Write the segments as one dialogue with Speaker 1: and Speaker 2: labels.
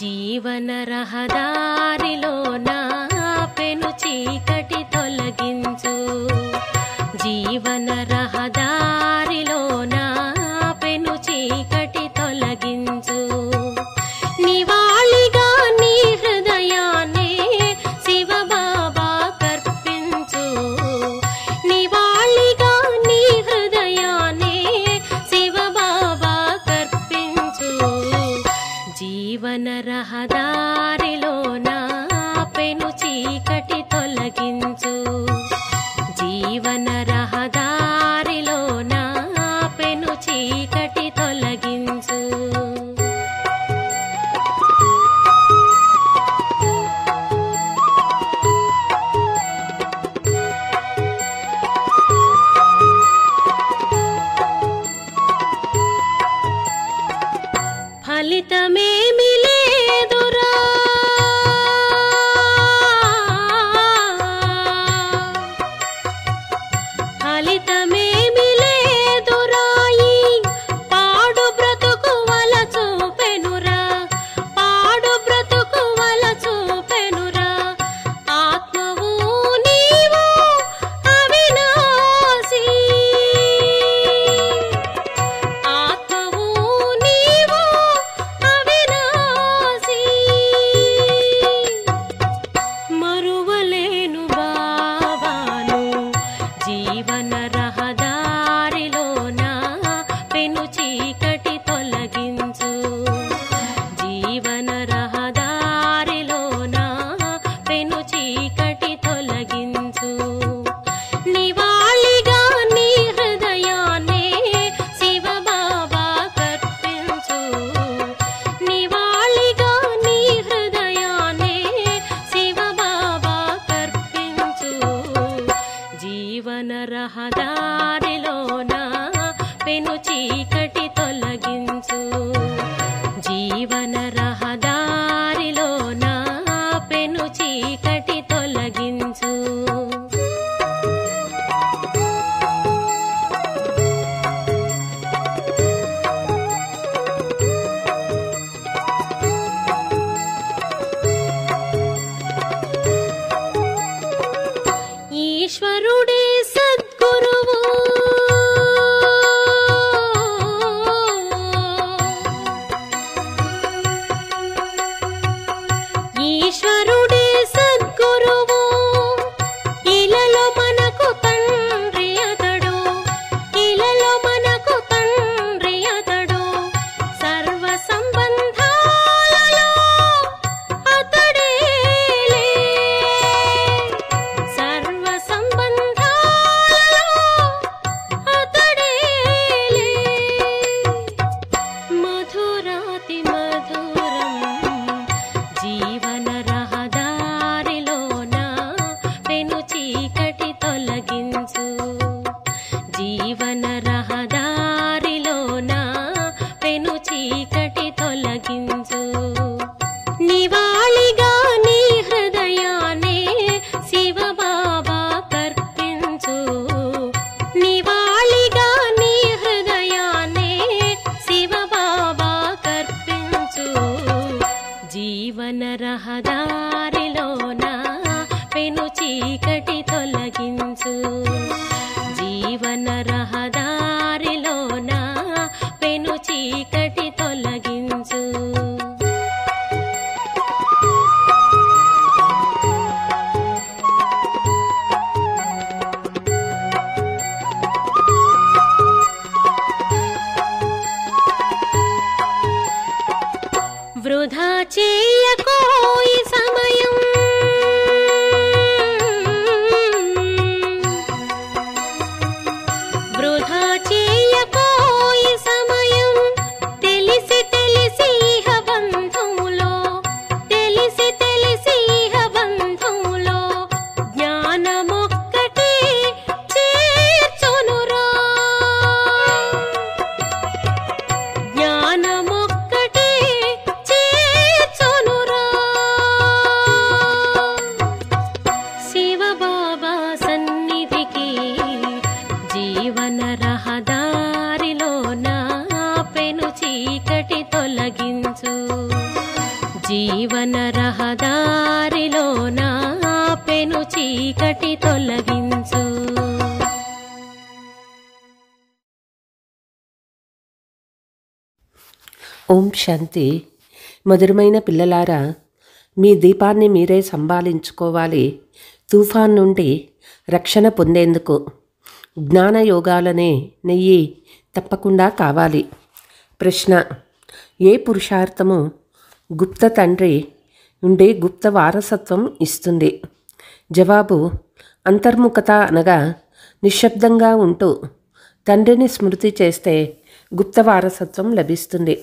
Speaker 1: జీవన రహదారిలోన పెను చీకటి తొలగించు, జీవన రహదారిలోన పెను చీకటి తొలగించు. నివాళిగా నీ హృదయాన్నే శివబాబా కర్పించు, నివాళిగా నీ హృదయాన్నే శివబాబా కర్పించు. జీవన రహదారిలోన పెను చీకటి తొలగించు, జీవన రహదారిలోన పెను చీకటి తొలగించు. ఫలితమేమి లేదురా, ఫలితమేమి లేదురా, ఈ పాడు బ్రతుకు వల చూపెనురా, పాడు బ్రతుకు వల చూపెనురా. ఆత్మవు నీవు అవినాశి, ఆత్మవు నీవు అవినాశి. మరువలేను బాబాను జీవన రహదారిలోన పెను చీకటి తొలగించు, జీవన రహదారిలోన పెను చీకటి తొలగించు. నివాళిగా నీ హృదయాన్నే శివబాబా కర్పించు, నివాళిగా నీ హృదయాన్నే శివబాబా కర్పించు. జీవన రహదారిలోన పెను చీకటి తొలగించు, జీవన రహదారిలోన పెను చీకటి తొలగించు. ఈశ్వరుడే సద్గురువు, ఈశ్వరుడే సద్గురువు. ఇలలో మనకు తండ్రి అతడు, ఇలలో మనకు తండ్రి అతడు. సర్వ సంబంధాలలో అతడేలే, సర్వ సంబంధాలలో అతడేలే. మధురాతి మధురం జీవన రహదారిలోన పెను చీకటి తొలగించు, జీవన రహదారిలోన పెను చీకటి తొలగించు. నివాళిగా నీ హృదయాన్నే శివబాబా కర్పించు, నివాళిగా నీ హృదయాన్నే శివబాబా కర్పించు. జీవన రహదారిలోన పెను చీకటి తొలగించు, జీవన రహదారిలోన పెను చీకటి తొలగించు. వృధా చేయకోయి సమయం, వృధా చేయకోయి సమయం. తెలిసి తెలిసి చీకటి తొలగించు. జీవన రహదారిలోన పెను చీకటి తొలగించు.
Speaker 2: ఓం శాంతి. మధురమైన పిల్లలారా, మీ దీపాన్ని మీరే సంభాళించుకోవాలి. తుఫాన్ నుండి రక్షణ పొందేందుకు జ్ఞానయోగాలనే నెయ్యి తప్పకుండా కావాలి. ప్రశ్న: ఏ పురుషార్థము గుప్త తండ్రి నుండి గుప్త వారసత్వం ఇస్తుంది? జవాబు: అంతర్ముఖత అనగా నిశ్శబ్దంగా ఉంటూ తండ్రిని స్మృతి చేస్తే గుప్త వారసత్వం లభిస్తుంది.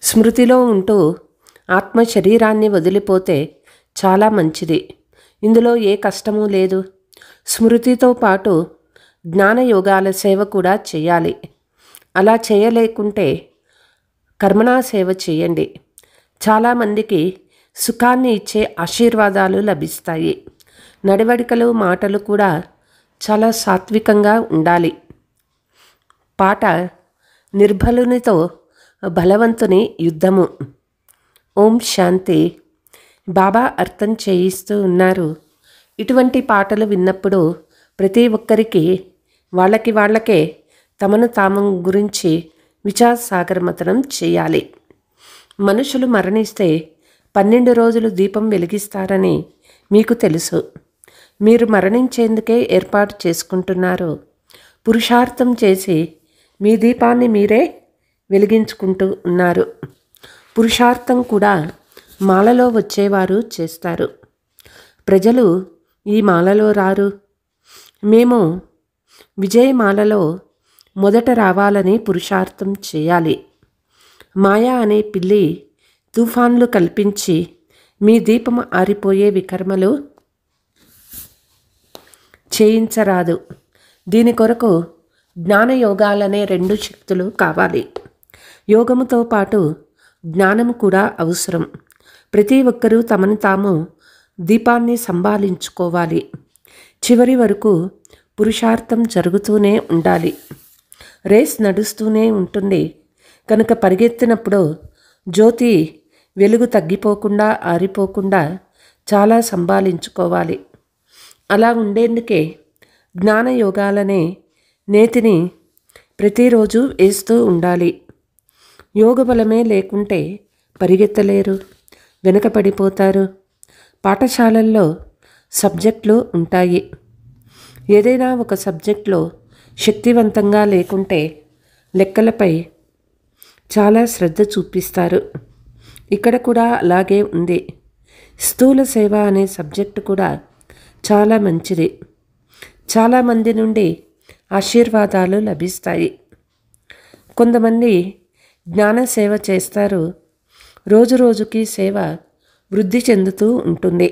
Speaker 2: స్మృతిలో ఉంటూ ఆత్మ శరీరాన్ని వదిలిపోతే చాలా మంచిది. ఇందులో ఏ కష్టమూ లేదు. స్మృతితో పాటు జ్ఞానయోగాల సేవ కూడా చేయాలి. అలా చేయలేకుంటే కర్మణా సేవ చేయండి. చాలామందికి సుఖాన్ని ఇచ్చే ఆశీర్వాదాలు లభిస్తాయి. నడవడికలు మాటలు కూడా చాలా సాత్వికంగా ఉండాలి. పాట: నిర్బలునితో బలవంతుని యుద్ధము. ఓం శాంతి. బాబా అర్థం చేయిస్తూ ఉన్నారు. ఇటువంటి పాటలు విన్నప్పుడు ప్రతి ఒక్కరికి వాళ్ళకే తమను తాము గురించి విచార సాగరమతనం చేయాలి. మనుషులు మరణిస్తే 12 రోజులు దీపం వెలిగిస్తారని మీకు తెలుసు. మీరు మరణించేందుకే ఏర్పాటు చేసుకుంటున్నారు. పురుషార్థం చేసి మీ దీపాన్ని మీరే వెలిగించుకుంటూ ఉన్నారు. పురుషార్థం కూడా మాలలో వచ్చేవారు చేస్తారు. ప్రజలు ఈ మాలలో రారు. మేము విజయమాలలో మొదట రావాలని పురుషార్థం చేయాలి. మాయా అనే పిల్లి తుఫాన్లు కల్పించి మీ దీపం ఆరిపోయే వికర్మలు చేయించరాదు. దీని కొరకు జ్ఞానయోగాలనే 2 శక్తులు కావాలి. యోగముతో పాటు జ్ఞానము కూడా అవసరం. ప్రతి ఒక్కరూ తమను తాము దీపాన్ని సంభాళించుకోవాలి. చివరి వరకు పురుషార్థం జరుగుతూనే ఉండాలి. రేస్ నడుస్తూనే ఉంటుంది కనుక పరిగెత్తినప్పుడు జ్యోతి వెలుగు తగ్గిపోకుండా ఆరిపోకుండా చాలా సంభాళించుకోవాలి. అలా ఉండేందుకే జ్ఞానయోగాలనే నేతిని ప్రతిరోజు వేస్తూ ఉండాలి. యోగబలమే లేకుంటే పరిగెత్తలేరు, వెనకపడిపోతారు. పాఠశాలల్లో సబ్జెక్టులు ఉంటాయి. ఏదైనా ఒక సబ్జెక్ట్లో శక్తివంతంగా లేకుంటే లెక్కలపై చాలా శ్రద్ధ చూపిస్తారు. ఇక్కడ కూడా అలాగే ఉంది. స్థూల సేవ అనే సబ్జెక్టు కూడా చాలా మంచిది. చాలామంది నుండి ఆశీర్వాదాలు లభిస్తాయి. కొంతమంది జ్ఞాన సేవ చేస్తారు. రోజు రోజుకి సేవ వృద్ధి చెందుతూ ఉంటుంది.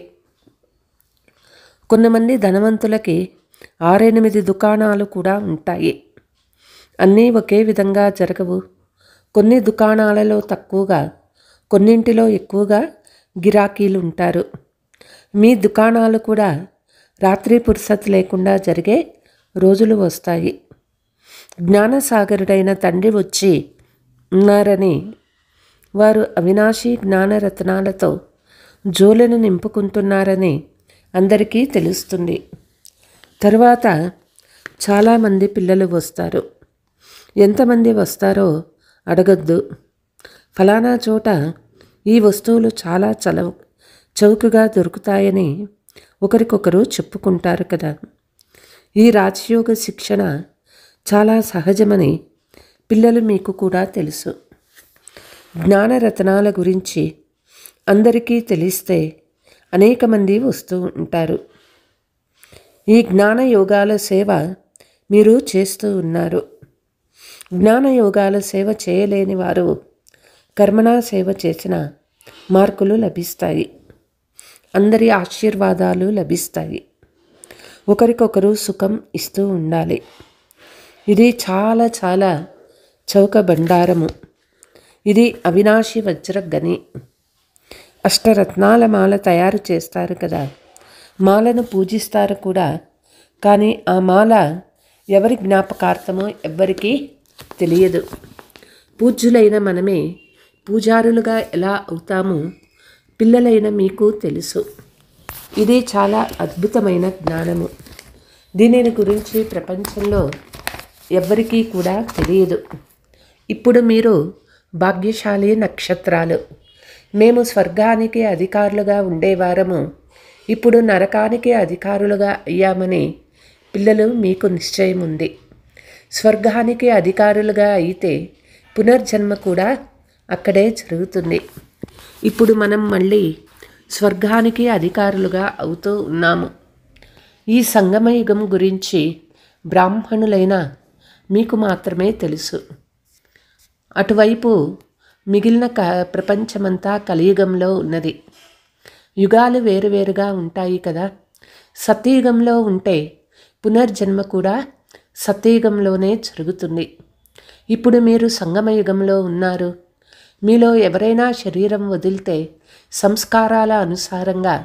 Speaker 2: కొంతమంది ధనవంతులకి 6-8 దుకాణాలు కూడా ఉంటాయి. అన్నీ ఒకే విధంగా జరగవు. కొన్ని దుకాణాలలో తక్కువగా, కొన్నింటిలో ఎక్కువగా గిరాకీలు ఉంటారు. మీ దుకాణాలు కూడా రాత్రి పురుసత్ లేకుండా జరిగే రోజులు వస్తాయి. జ్ఞానసాగరుడైన తండ్రి వచ్చి ఉన్నారని వారు అవినాశి జ్ఞానరత్నాలతో జోలెను నింపుకుంటున్నారని అందరికీ తెలుస్తుంది. తరువాత చాలామంది పిల్లలు వస్తారు. ఎంతమంది వస్తారో అడగద్దు. ఫలానా చోట ఈ వస్తువులు చాలా చౌకగా దొరుకుతాయని ఒకరికొకరు చెప్పుకుంటారు కదా. ఈ రాజయోగ శిక్షణ చాలా సహజమని పిల్లలు మీకు కూడా తెలుసు. జ్ఞానరత్నాల గురించి అందరికీ తెలిస్తే అనేక మంది వస్తూ ఉంటారు. ఈ జ్ఞానయోగాల సేవ మీరు చేస్తూ ఉన్నారు. జ్ఞానయోగాల సేవ చేయలేని వారు కర్మణా సేవ చేసిన మార్కులు లభిస్తాయి. అందరి ఆశీర్వాదాలు లభిస్తాయి. ఒకరికొకరు సుఖం ఇస్తూ ఉండాలి. ఇది చాలా చాలా చౌక బండారము. ఇది అవినాశి వజ్ర గని. అష్టరత్నాల మాల తయారు చేస్తారు కదా, మాలను పూజిస్తారు కూడా. కానీ ఆ మాల ఎవరి జ్ఞాపకార్థమో ఎవ్వరికీ తెలియదు. పూజ్యులైన మనమే పూజారులుగా ఎలా అవుతామో పిల్లలైన మీకు తెలుసు. ఇది చాలా అద్భుతమైన జ్ఞానము. దీనిని గురించి ప్రపంచంలో ఎవ్వరికీ కూడా తెలియదు. ఇప్పుడు మీరు భాగ్యశాలి నక్షత్రాలు. మేము స్వర్గానికి అధికారులుగా ఉండేవారము, ఇప్పుడు నరకానికి అధికారులుగా అయ్యామని పిల్లలు మీకు నిశ్చయం ఉంది. స్వర్గానికి అధికారులుగా అయితే పునర్జన్మ కూడా అక్కడే జరుగుతుంది. ఇప్పుడు మనం మళ్ళీ స్వర్గానికి అధికారులుగా అవుతూ ఉన్నాము. ఈ సంగమయుగం గురించి బ్రాహ్మణులైన మీకు మాత్రమే తెలుసు. అటువైపు మిగిలిన ప్రపంచమంతా కలియుగంలో ఉన్నది. యుగాలు వేరువేరుగా ఉంటాయి కదా. సత్యయుగంలో ఉంటే పునర్జన్మ కూడా సత్యయుగంలోనే జరుగుతుంది. ఇప్పుడు మీరు సంగమయుగంలో ఉన్నారు. మీలో ఎవరైనా శరీరం వదిలితే సంస్కారాల అనుసారంగా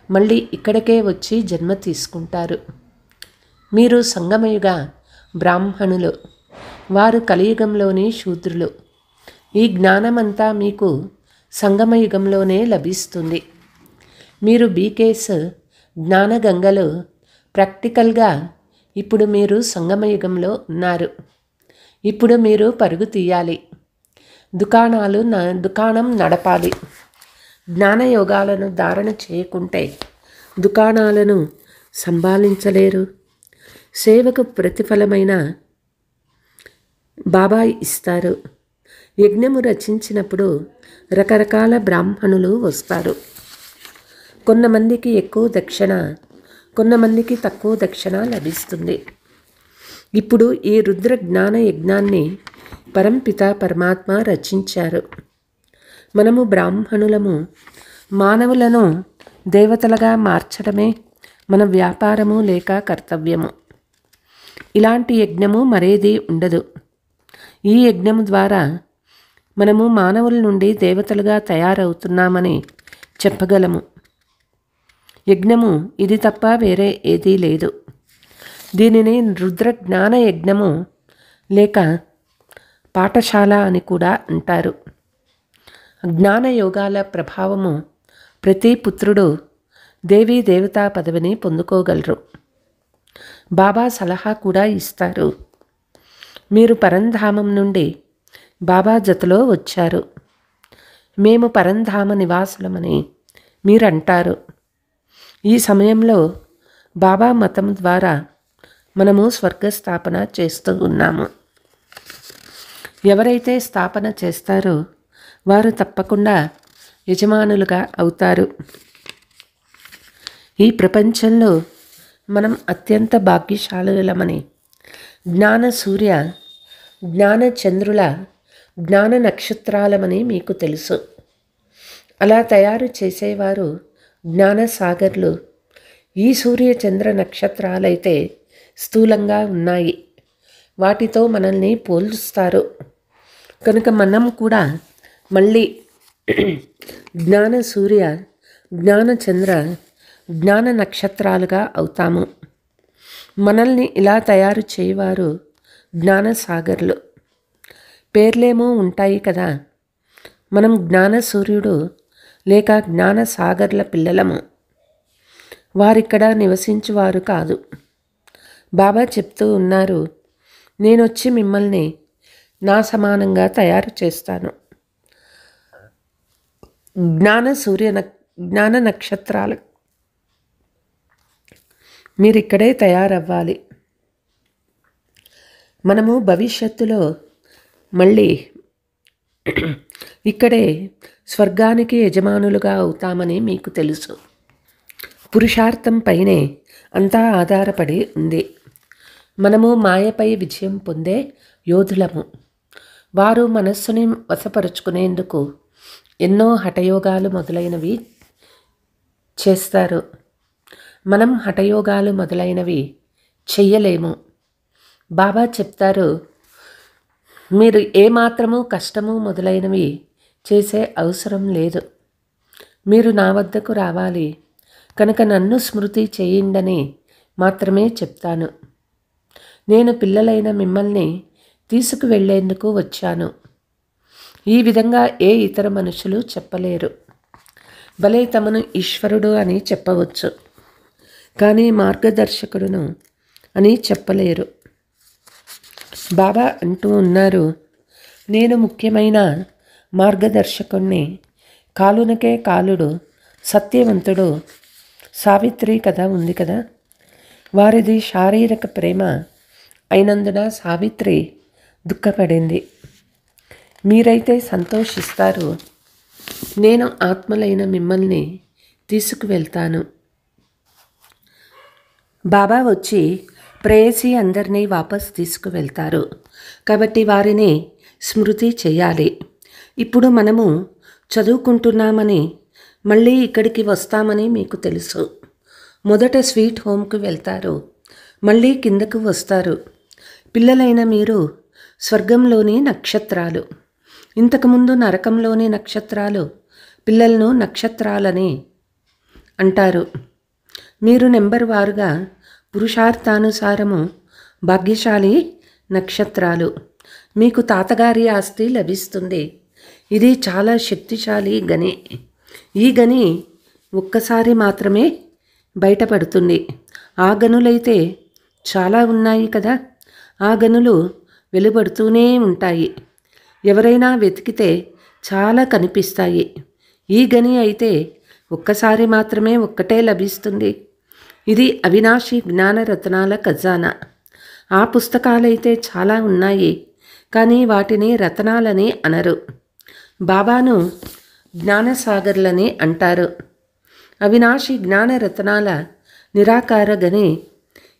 Speaker 2: మళ్ళీ ఇక్కడికే వచ్చి జన్మ తీసుకుంటారు. మీరు సంగమయుగ బ్రాహ్మణులు, వారు కలియుగంలోని శూద్రులు. ఈ జ్ఞానమంతా మీకు సంగమయుగంలోనే లభిస్తుంది. మీరు బీకేస్ జ్ఞానగంగలు ప్రాక్టికల్గా ఇప్పుడు మీరు సంగమయుగంలో ఉన్నారు. ఇప్పుడు మీరు పరుగు తీయాలి, దుకాణం నడపాలి. జ్ఞానయోగాలను ధారణ చేయకుంటే దుకాణాలను సంభాళించలేరు. సేవకు ప్రతిఫలమైన బాబా ఇస్తారు. యజ్ఞము రచించినప్పుడు రకరకాల బ్రాహ్మణులు వస్తారు. కొంతమందికి ఎక్కువ దక్షిణ, కొంతమందికి తక్కువ దక్షిణ లభిస్తుంది. ఇప్పుడు ఈ రుద్ర జ్ఞాన యజ్ఞాన్ని పరంపిత పరమాత్మ రచించారు. మనము బ్రాహ్మణులము. మానవులను దేవతలుగా మార్చడమే మన వ్యాపారము లేక కర్తవ్యము. ఇలాంటి యజ్ఞము మరేది ఉండదు. ఈ యజ్ఞము ద్వారా మనము మానవుల నుండి దేవతలుగా తయారవుతున్నామని చెప్పగలము. యజ్ఞము ఇది తప్ప వేరే ఏదీ లేదు. దీనిని రుద్ర జ్ఞాన యజ్ఞము లేక పాఠశాల అని కూడా అంటారు. జ్ఞానయోగాల ప్రభావము ప్రతి పుత్రుడు దేవీ దేవతా పదవిని పొందుకోగలరు. బాబా సలహా కూడా ఇస్తారు. మీరు పరంధామం నుండి బాబా జతలో వచ్చారు. మేము పరంధామ నివాసులమని మీరంటారు. ఈ సమయంలో బాబా మతం ద్వారా మనము స్వర్గస్థాపన చేస్తూ ఉన్నాము. ఎవరైతే స్థాపన చేస్తారో వారు తప్పకుండా యజమానులుగా అవుతారు. ఈ ప్రపంచంలో మనం అత్యంత భాగ్యశాలులమని జ్ఞాన సూర్య, జ్ఞాన చంద్రుల, జ్ఞాన నక్షత్రాలమని మీకు తెలుసు. అలా తయారు చేసేవారు జ్ఞాన సాగర్లు. ఈ సూర్య చంద్ర నక్షత్రాలైతే స్థూలంగా ఉన్నాయి, వాటితో మనల్ని పోల్చుస్తారు. కనుక మనం కూడా మళ్ళీ జ్ఞాన సూర్య, జ్ఞాన చంద్ర, జ్ఞాన నక్షత్రాలుగా అవుతాము. మనల్ని ఇలా తయారు చేయవారు జ్ఞాన సాగర్లు. పేర్లేమో ఉంటాయి కదా. మనం జ్ఞాన సూర్యుడు లేక జ్ఞాన సాగర్ల పిల్లలము. వారిక్కడ నివసించువారు కాదు. బాబా చెప్తూ ఉన్నారు, నేనొచ్చి మిమ్మల్ని నా సమానంగా తయారు చేస్తాను. జ్ఞాన నక్షత్రాలు మీరిక్కడే తయారవ్వాలి. మనము భవిష్యత్తులో మళ్ళీ ఇక్కడే స్వర్గానికి యజమానులుగా అవుతామని మీకు తెలుసు. పురుషార్థం పైనే అంతా ఆధారపడి ఉంది. మనము మాయపై విజయం పొందే యోధులము. వారు మనస్సుని వశపరుచుకునేందుకు ఎన్నో హఠయోగాలు మొదలైనవి చేస్తారు. మనం హఠయోగాలు మొదలైనవి చెయ్యలేము. బాబా చెప్తారు, మీరు ఏమాత్రము కష్టము మొదలైనవి చేసే అవసరం లేదు. మీరు నా వద్దకు రావాలి, కనుక నన్ను స్మృతి చేయండని మాత్రమే చెప్తాను. నేను పిల్లలైన మిమ్మల్ని తీసుకువెళ్లేందుకు వచ్చాను. ఈ విధంగా ఏ ఇతర మనుషులు చెప్పలేరు. భలే తమను ఈశ్వరుడు అని చెప్పవచ్చు, కానీ మార్గదర్శకుడును అని చెప్పలేరు. బాబా అంటూ ఉన్నారు, నేను ముఖ్యమైన మార్గదర్శకుణ్ణి. కాలునకే కాలుడు సత్యవంతుడు. సావిత్రి కథ ఉంది కదా, వారిది శారీరక ప్రేమ అయినందున సావిత్రి దుఃఖపడింది. మీరైతే సంతోషిస్తారు. నేను ఆత్మలైన మిమ్మల్ని తీసుకువెళ్తాను. బాబా వచ్చి ప్రేయసి అందరినీ వాపస్ తీసుకువెళ్తారు. కాబట్టి వారిని స్మృతి చేయాలి. ఇప్పుడు మనము చదువుకుంటున్నామని మళ్ళీ ఇక్కడికి వస్తామని మీకు తెలుసు. మొదట స్వీట్ హోమ్కు వెళ్తారు, మళ్ళీ కిందకు వస్తారు. పిల్లలైన మీరు స్వర్గంలోని నక్షత్రాలు. ఇంతకుముందు నరకంలోని నక్షత్రాలు పిల్లలను నక్షత్రాలని అంటారు. మీరు నెంబర్ వారుగా పురుషార్థానుసారము భాగ్యశాలి నక్షత్రాలు. మీకు తాతగారి ఆస్తి లభిస్తుంది. ఇది చాలా శక్తిశాలి గని. ఈ గని ఒక్కసారి మాత్రమే బయటపడుతుంది. ఆ గనులైతే చాలా ఉన్నాయి కదా, ఆ గనులు వెలువడుతూనే ఉంటాయి. ఎవరైనా వెతికితే చాలా కనిపిస్తాయి. ఈ గని అయితే ఒక్కసారి మాత్రమే ఒక్కటే లభిస్తుంది. ఇది అవినాశి జ్ఞానరత్నాల ఖజానా. ఆ పుస్తకాలైతే చాలా ఉన్నాయి, కానీ వాటిని రత్నాలని అనరు. బాబాను జ్ఞానసాగర్లని అంటారు. అవినాశి జ్ఞానరత్నాల నిరాకార గని.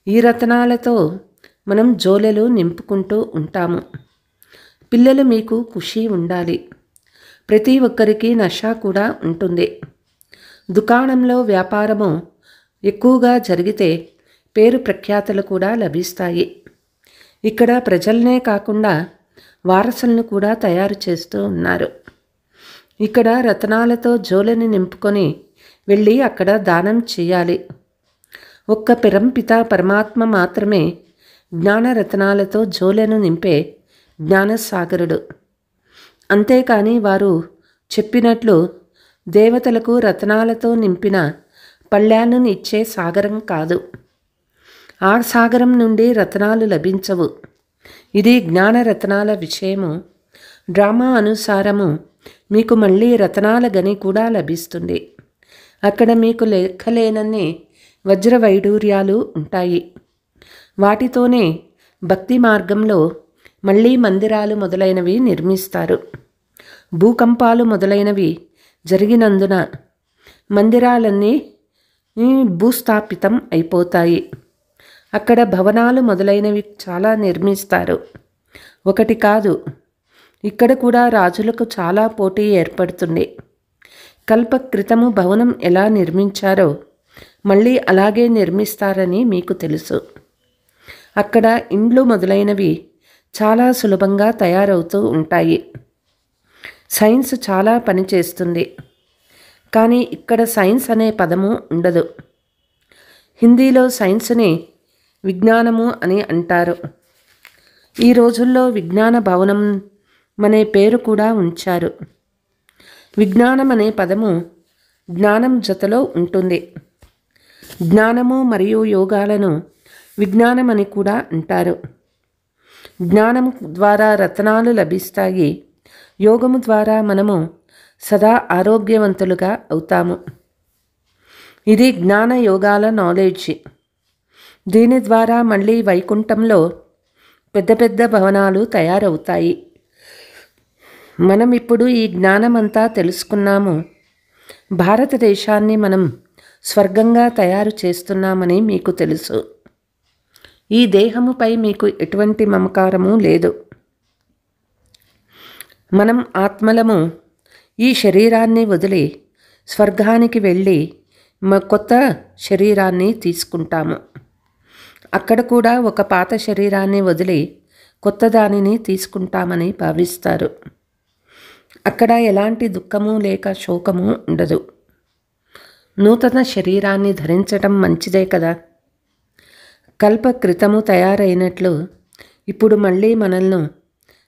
Speaker 2: ఈ రత్నాలతో మనం జోలెలు నింపుకుంటూ ఉంటాము. పిల్లలు మీకు ఖుషి ఉండాలి. ప్రతి ఒక్కరికి నష కూడా ఉంటుంది. దుకాణంలో వ్యాపారము ఎక్కువగా జరిగితే పేరు ప్రఖ్యాతులు కూడా లభిస్తాయి. ఇక్కడ ప్రజలనే కాకుండా వారసులను కూడా తయారు చేస్తూ ఉన్నారు. ఇక్కడ రత్నాలతో జోలని నింపుకొని వెళ్ళి అక్కడ దానం చేయాలి. ఒక్క పరంపిత పరమాత్మ మాత్రమే జ్ఞానరత్నాలతో జోలను నింపే జ్ఞానసాగరుడు. అంతేకాని వారు చెప్పినట్లు దేవతలకు రత్నాలతో నింపిన పళ్ళ్యాలను ఇచ్చే సాగరం కాదు. ఆ సాగరం నుండి రత్నాలు లభించవు. ఇది జ్ఞానరత్నాల విషయము. డ్రామా అనుసారము మీకు మళ్ళీ రత్నాల గని కూడా లభిస్తుంది. అక్కడ మీకు లెక్కలేనన్ని వజ్ర వైడూర్యాలు ఉంటాయి. వాటితోనే భక్తి మార్గంలో మళ్ళీ మందిరాలు మొదలైనవి నిర్మిస్తారు. భూకంపాలు మొదలైనవి జరిగినందున మందిరాలన్నీ భూస్థాపితం అయిపోతాయి. అక్కడ భవనాలు మొదలైనవి చాలా నిర్మిస్తారు. ఒకటి కాదు, ఇక్కడ కూడా రాజులకు చాలా పోటీ ఏర్పడుతుంది. కల్ప క్రితము భవనం ఎలా నిర్మించారో మళ్ళీ అలాగే నిర్మిస్తారని మీకు తెలుసు. అక్కడ ఇండ్లు మొదలైనవి చాలా సులభంగా తయారవుతూ ఉంటాయి. సైన్స్ చాలా పనిచేస్తుంది, కానీ ఇక్కడ సైన్స్ అనే పదము ఉండదు. హిందీలో సైన్స్ని విజ్ఞానము అని అంటారు. ఈ రోజుల్లో విజ్ఞాన భవనం అనే పేరు కూడా ఉంచారు. విజ్ఞానం అనే పదము జ్ఞానం జతలో ఉంటుంది. జ్ఞానము మరియు యోగాలను విజ్ఞానం అని కూడా అంటారు. జ్ఞానం ద్వారా రత్నాలు లభిస్తాయి. యోగము ద్వారా మనము సదా ఆరోగ్యవంతులుగా అవుతాము. ఇది జ్ఞాన యోగాల నాలెడ్జ్. దీని ద్వారా మళ్ళీ వైకుంఠంలో పెద్ద పెద్ద భవనాలు తయారవుతాయి. మనం ఇప్పుడు ఈ జ్ఞానమంతా తెలుసుకున్నాము. భారతదేశాన్ని మనం స్వర్గంగా తయారు చేస్తున్నామని మీకు తెలుసు. ఈ దేహముపై మీకు ఎటువంటి మమకారము లేదు. మనం ఆత్మలము ఈ శరీరాన్ని వదిలి స్వర్గానికి వెళ్ళి కొత్త శరీరాన్ని తీసుకుంటాము. అక్కడ కూడా ఒక పాత శరీరాన్ని వదిలి కొత్త దానిని తీసుకుంటామని భావిస్తారు. అక్కడ ఎలాంటి దుఃఖము లేక శోకము ఉండదు. నూతన శరీరాన్ని ధరించటం మంచిదే కదా. కల్ప క్రితము తయారైనట్లు ఇప్పుడు మళ్ళీ మనల్ని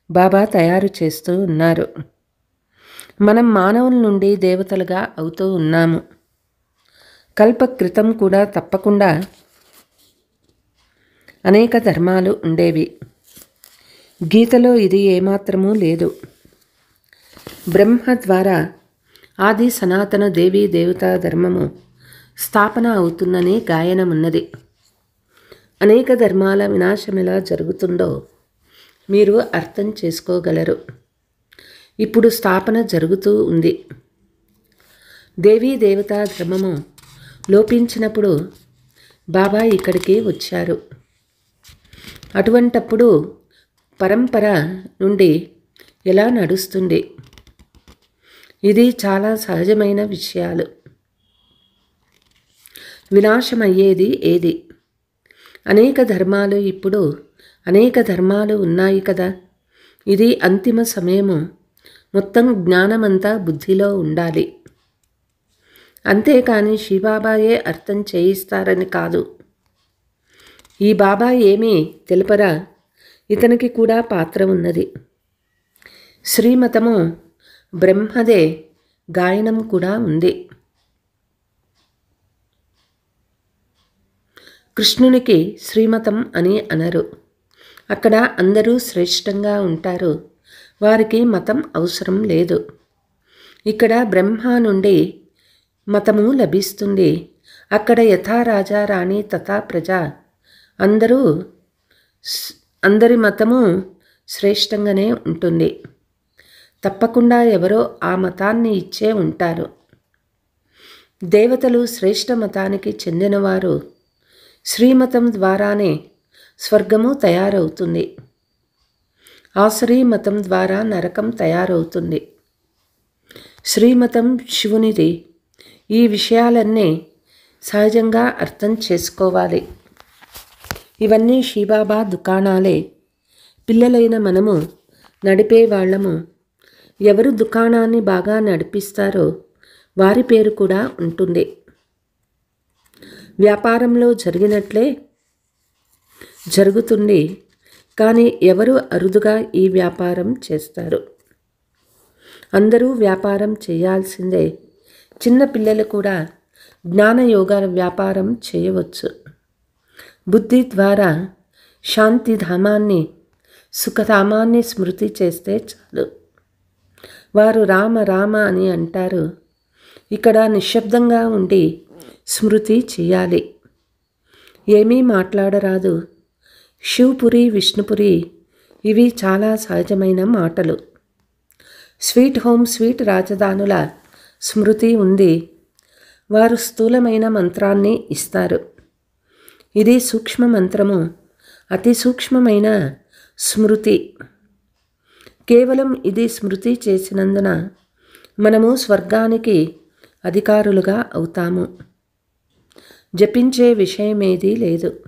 Speaker 2: బాబా తయారు చేస్తూ ఉన్నారు. మనం మానవుల నుండి దేవతలుగా అవుతూ ఉన్నాము. కల్ప క్రితం కూడా తప్పకుండా అనేక ధర్మాలు ఉండేవి. గీతలో ఇది ఏమాత్రమూ లేదు. బ్రహ్మ ద్వారా ఆది సనాతన దేవీ దేవతా ధర్మము స్థాపన అవుతుందని గాయనమున్నది. అనేక ధర్మాల వినాశం ఎలా జరుగుతుందో మీరు అర్థం చేసుకోగలరు. ఇప్పుడు స్థాపన జరుగుతూ ఉంది. దేవీ దేవతా ధర్మము లోపించినప్పుడు బాబా ఇక్కడికి వచ్చారు. అటువంటప్పుడు పరంపర నుండి ఎలా నడుస్తుంది? ఇది చాలా సహజమైన విషయాలు. వినాశమయ్యేది ఏది? అనేక ధర్మాలు, ఇప్పుడు అనేక ధర్మాలు ఉన్నాయి కదా. ఇది అంతిమ సమయము. మొత్తం జ్ఞానమంతా బుద్ధిలో ఉండాలి. అంతేకాని శివబాబాయే అర్థం చేయిస్తారని కాదు. ఈ బాబా ఏమీ తెలుపరా? ఇతనికి కూడా పాత్ర ఉన్నది. శ్రీమతము బ్రహ్మదే గాయనం కూడా ఉంది. కృష్ణునికి శ్రీమతం అని అనరు. అక్కడ అందరూ శ్రేష్టంగా ఉంటారు. వారికి మతం అవసరం లేదు. ఇక్కడ బ్రహ్మ నుండి మతము లభిస్తుంది. అక్కడ యథా రాజా రాణి తథా ప్రజ, అందరి మతము శ్రేష్టంగానే ఉంటుంది. తప్పకుండా ఎవరో ఆ మతాన్ని ఇచ్చే ఉంటారు. దేవతలు శ్రేష్ఠ మతానికి చెందినవారు. శ్రీమతం ద్వారానే స్వర్గము తయారవుతుంది. ఆసురీ మతం ద్వారా నరకం తయారవుతుంది. శ్రీమతం శివునిది. ఈ విషయాలన్నీ సహజంగా అర్థం చేసుకోవాలి. ఇవన్నీ శివబాబా దుకాణాలే. పిల్లలైన మనము నడిపే వాళ్ళము. ఎవరు దుకాణాన్ని బాగా నడిపిస్తారో వారి పేరు కూడా ఉంటుంది. వ్యాపారంలో జరిగినట్లే జరుగుతుంది. కానీ ఎవరు అరుదుగా ఈ వ్యాపారం చేస్తారు? అందరూ వ్యాపారం చేయాల్సిందే. చిన్న పిల్లలు కూడా జ్ఞానయోగాల వ్యాపారం చేయవచ్చు. బుద్ధి ద్వారా శాంతిధామాన్ని, సుఖధామాన్ని స్మృతి చేస్తే చాలు. వారు రామ రామ అని అంటారు. ఇక్కడ నిశ్శబ్దంగా ఉండి స్మృతి చేయాలి. ఏమీ మాట్లాడరాదు. శివపురి, విష్ణుపురి ఇవి చాలా సహజమైన మాటలు. స్వీట్ హోమ్, స్వీట్ రాజధానుల స్మృతి ఉంది. వారు స్థూలమైన మంత్రాన్ని ఇస్తారు. ఇది సూక్ష్మ మంత్రము, అతి సూక్ష్మమైన స్మృతి. కేవలం ఇది స్మృతి చేసినందున మనము స్వర్గానికి అధికారులుగా అవుతాము. జపించే విషయమేదీ లేదు.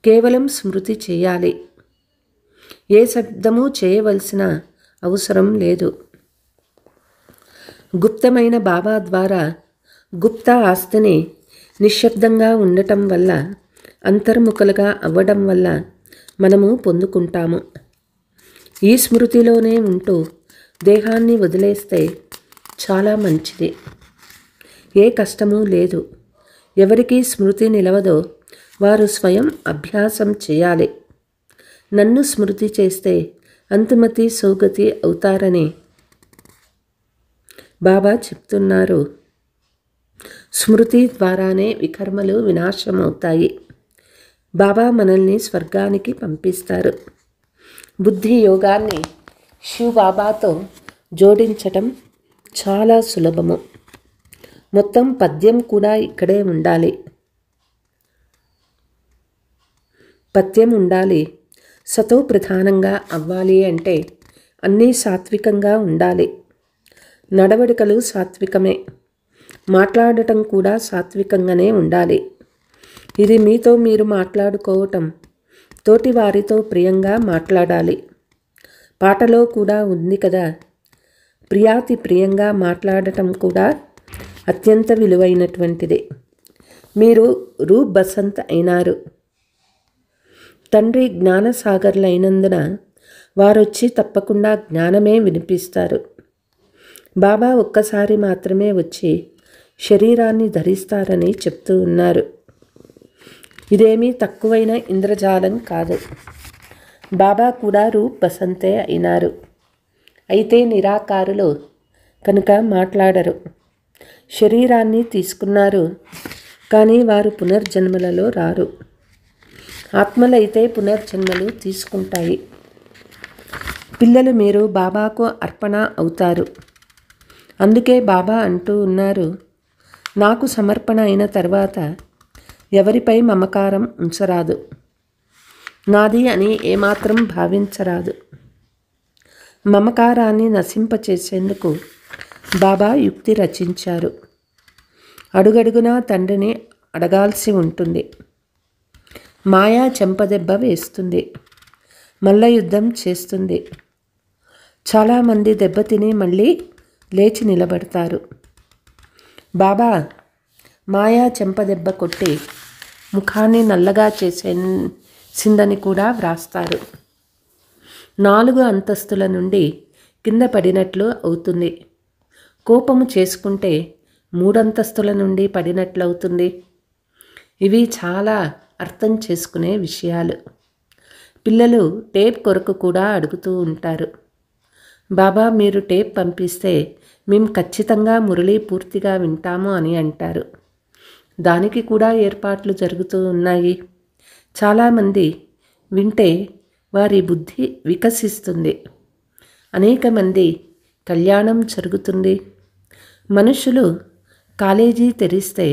Speaker 2: కేవలం స్మృతి చేయాలి. ఏ శబ్దము చేయవలసిన అవసరం లేదు. గుప్తమైన బాబా ద్వారా గుప్త ఆస్తిని నిశ్శబ్దంగా ఉండటం వల్ల, అంతర్ముఖులుగా అవ్వడం వల్ల మనము పొందుకుంటాము. ఈ స్మృతిలోనే ఉంటూ దేహాన్ని వదిలేస్తే చాలా మంచిది. ఏ కష్టమూ లేదు. ఎవరికి స్మృతి నిలవదో వారు స్వయం అభ్యాసం చేయాలి. నన్ను స్మృతి చేస్తే అంతిమతి సౌగతి అవుతారని బాబా చెప్తున్నారు. స్మృతి ద్వారానే వికర్మలు వినాశమవుతాయి. బాబా మనల్ని స్వర్గానికి పంపిస్తారు. బుద్ధి యోగాన్ని శివబాబాతో జోడించటం చాలా సులభము. మొత్తం పద్యం కూడా ఇక్కడే ఉండాలి. పద్యం ఉండాలి. సతో ప్రధానంగా అవ్వాలి అంటే అన్నీ సాత్వికంగా ఉండాలి. నడవడికలు సాత్వికమే. మాట్లాడటం కూడా సాత్వికంగానే ఉండాలి. ఇది మీతో మీరు మాట్లాడుకోవటం. తోటి వారితో ప్రియంగా మాట్లాడాలి. పాటలో కూడా ఉంది కదా, ప్రియాతి ప్రియంగా మాట్లాడటం కూడా అత్యంత విలువైనటువంటిది. మీరు రూప్ బసంత్ అయినారు. తండ్రి జ్ఞానసాగర్లైనందున వారొచ్చి తప్పకుండా జ్ఞానమే వినిపిస్తారు. బాబా ఒక్కసారి మాత్రమే వచ్చి శరీరాన్ని ధరిస్తారని చెప్తూ ఉన్నారు. ఇదేమీ తక్కువైన ఇంద్రజాలం కాదు. బాబా కూడా రూప్ బసంతే అయినారు. అయితే నిరాకారులు కనుక మాట్లాడరు. శరీరాన్ని తీసుకున్నారు, కానీ వారు పునర్జన్మలలో రారు. ఆత్మలైతే పునర్జన్మలు తీసుకుంటాయి. పిల్లలు మీరు బాబాకు అర్పణ అవుతారు. అందుకే బాబా అంటూ ఉన్నారు, నాకు సమర్పణ అయిన తర్వాత ఎవరిపై మమకారం ఉంచరాదు, నాది అని ఏమాత్రం భావించరాదు. మమకారాన్ని నశింపచేసేందుకు బాబా యుక్తి రచించారు. అడుగడుగునా తండ్రిని అడగాల్సి ఉంటుంది. మాయా చెంపదెబ్బ వేస్తుంది, మల్ల యుద్ధం చేస్తుంది. చాలామంది దెబ్బతిని మళ్ళీ లేచి నిలబడతారు. బాబా మాయా చెంపదెబ్బ కొట్టి ముఖాన్ని నల్లగా చేసిందని కూడా వ్రాస్తారు. 4 అంతస్తుల నుండి కింద పడినట్లు అవుతుంది. కోపము చేసుకుంటే 3 అంతస్తుల నుండి పడినట్లు అవుతుంది. ఇవి చాలా అర్థం చేసుకునే విషయాలు. పిల్లలు టేప్ కొరకు కూడా అడుగుతూ ఉంటారు. బాబా మీరు టేప్ పంపిస్తే మేము ఖచ్చితంగా మురళి పూర్తిగా వింటాము అని అంటారు. దానికి కూడా ఏర్పాట్లు జరుగుతూ ఉన్నాయి. చాలామంది వింటే వారి బుద్ధి వికసిస్తుంది. అనేక మంది కళ్యాణం జరుగుతుంది. మనుషులు కాలేజీ తెరిస్తే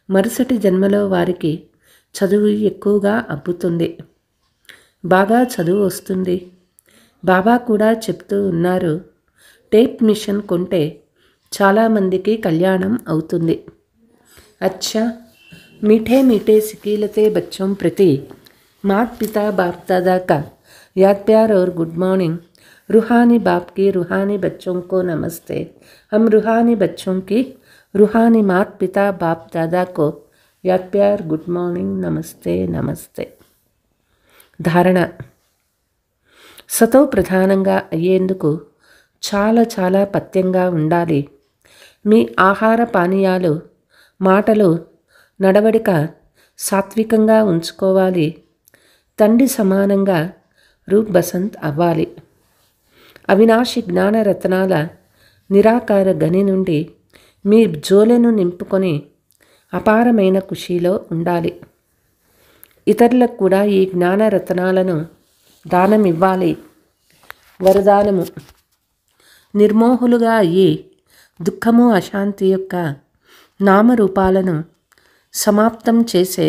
Speaker 2: మరుసటి జన్మలో వారికి చదువు ఎక్కువగా అబ్బుతుంది, బాగా చదువు వస్తుంది. బాబా కూడా చెప్తూ ఉన్నారు, టేప్ మిషన్ కొంటే చాలామందికి కళ్యాణం అవుతుంది. अच्छा मीठे मीठे सिकीलते बच्चों प्रति मात पिता बाप दादा का याद प्यार और गुड मॉर्निंग. रूहानी बाप की रूहानी बच्चों को नमस्ते. हम रूहानी बच्चों की रूहानी मात पिता बाप दादा को याद प्यार गुड मॉर्निंग नमस्ते नमस्ते. ధారణ సతో ప్రధానంగా అయ్యేందుకు చాలా చాలా పథ్యంగా ఉండాలి. మీ ఆహార పానీయాలు, మాటలు, నడవడిక సాత్వికంగా ఉంచుకోవాలి. తండ్రి సమానంగా రూప్ బసంత్ అవ్వాలి. అవినాశి జ్ఞాన రత్నాల నిరాకార గని నుండి మీ జోలెను నింపుకొని అపారమైన ఖుషీలో ఉండాలి. ఇతరులకు కూడా ఈ జ్ఞాన రత్నాలను దానం ఇవ్వాలి. వరదానము నిర్మోహులుగా అయ్యి దుఃఖము అశాంతి యొక్క నామరూపాలను సమాప్తం చేసే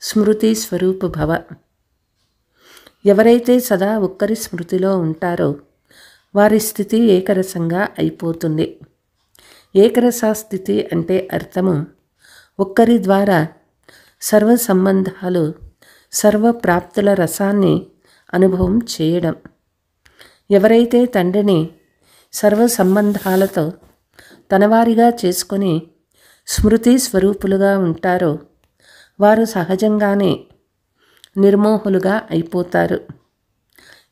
Speaker 2: స్మృతి స్వరూప భవ. ఎవరైతే సదా ఒక్కరి స్మృతిలో ఉంటారో వారి స్థితి ఏకరసంగా అయిపోతుంది. ఏకరస స్థితి అంటే అర్థము ఒక్కరి ద్వారా సర్వ సంబంధాలు, సర్వ ప్రాప్తుల రసాన్ని అనుభవం చేయడం. ఎవరైతే తండ్రిని సర్వ సంబంధాలతో తనవారిగా చేసుకొని స్మృతి స్వరూపులుగా ఉంటారో వారు సహజంగానే నిర్మోహులుగా అయిపోతారు.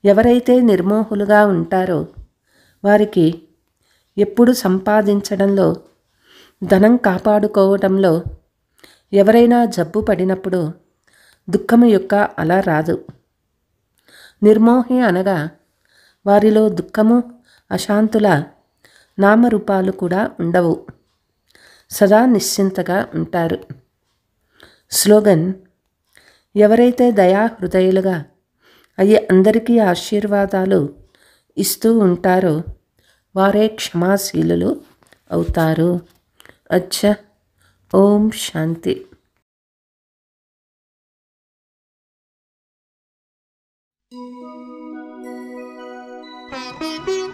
Speaker 2: ఎవరైతే నిర్మోహులుగా ఉంటారో వారికి ఎప్పుడు సంపాదించడంలో, ధనం కాపాడుకోవడంలో, ఎవరైనా జబ్బు పడినప్పుడు దుఃఖము యొక్క అలా రాదు. నిర్మోహి అనగా వారిలో దుఃఖము, అశాంతుల నామరూపాలు కూడా ఉండవు. సదా నిశ్చింతగా ఉంటారు. స్లోగన్ ఎవరైతే దయా హృదయులుగా అయ్యి అందరికీ ఆశీర్వాదాలు ఇస్తూ ఉంటారో వారే క్షమాశీలులు అవుతారు. అచ్చా ఓం శాంతి.
Speaker 3: Thank you.